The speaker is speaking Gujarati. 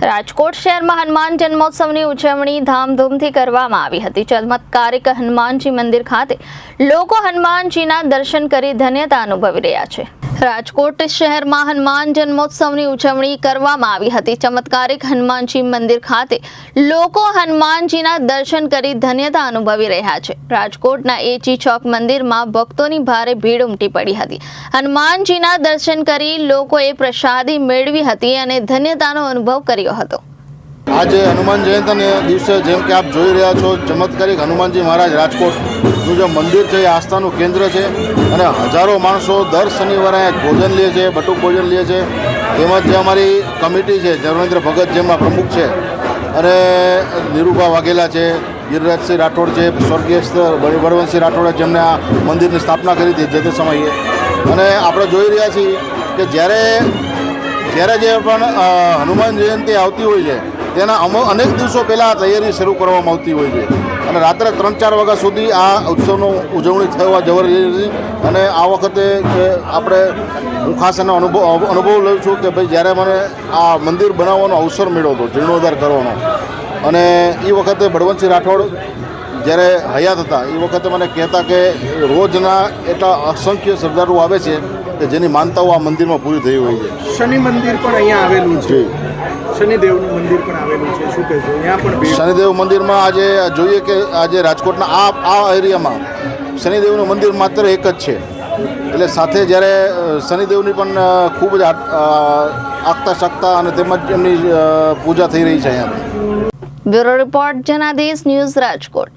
રાજકોટ શહેરમાં હનુમાન જન્મોત્સવની ઉજવણી ધામધૂમથી કરવામાં આવી હતી। ચમત્કારિક હનુમાનજી મંદિર ખાતે લોકો હનુમાનજીના દર્શન કરી ધન્યતા અનુભવી રહ્યા છે। રાજકોટ શહેરમાં હનુમાન જન્મોત્સવની ઉજવણી કરવામાં આવી હતી। ચમત્કારિક હનુમાનજી મંદિર ખાતે લોકો હનુમાનજીના દર્શન કરી ધન્યતા અનુભવી રહ્યા છે। રાજકોટના એચી ચોક મંદિરમાં ભક્તોની ભારે ભીડ ઉમટી પડી હતી। હનુમાનજીના દર્શન કરી લોકોએ પ્રસાદી મેળવી હતી અને ધન્યતાનો અનુભવ કર્યો હતો। आज हनुमान जयंती दिवसे जेम के आप જોઈ રહ્યા છો चमत्कारिक हनुमानजी महाराज રાજકોટનું જે મંદિર છે એ આસ્થાનું કેન્દ્ર છે અને હજારો માણસો દર શનિવારે ભોજન લે છે, બટુક ભોજન લે છે। તેમજ જે અમારી કમિટી છે ધર્મેન્દ્ર ભગત જેમના પ્રમુખ છે અને નીરુભા વાઘેલા છે, ગિરિરાજસિંહ રાઠોડ છે, સ્વર્ગસ્થ બળવંતસિંહ રાઠોડે જેમને આ મંદિરની સ્થાપના કરી હતી જે તે સમયે। અને આપણે જોઈ રહ્યા છીએ કે જ્યારે જે પણ હનુમાન જયંતિ આવતી હોય છે તેના અનેક દિવસો પહેલાં તૈયારી શરૂ કરવામાં આવતી હોય છે અને રાત્રે 3-4 વાગ્યા સુધી આ ઉત્સવનો ઉજવણી થવા જવા રહી છે। અને આ વખતે આપણે હું ખાસ એનો અનુભવ લઉં છું કે ભાઈ જ્યારે મને આ મંદિર બનાવવાનો અવસર મળ્યો હતો જીર્ણોદ્ધાર કરવાનો, અને એ વખતે બળવંતસિંહ રાઠોડ જ્યારે હયાત હતા એ વખતે મને કહેતા કે રોજના એટલા અસંખ્ય શ્રદ્ધાળુઓ આવે છે કે જેની માનતાઓ આ મંદિરમાં પૂરી થઈ હોય છે। શનિ મંદિર પણ અહીંયા આવેલું છે, શનિદેવનું મંદિર પણ આવેલું છે, શું કહેશો? અહીંયા પણ શનિદેવ મંદિરમાં આજે જોઈએ કે આજે રાજકોટના આ એરિયામાં શનિદેવનું મંદિર માત્ર એક જ છે, એટલે સાથે જ્યારે શનિદેવની પણ ખૂબ જ આગતા શકતા અને તેમજ એમની પૂજા થઈ રહી છે અહીંયા। Bureau report Janadesh news Rajkot.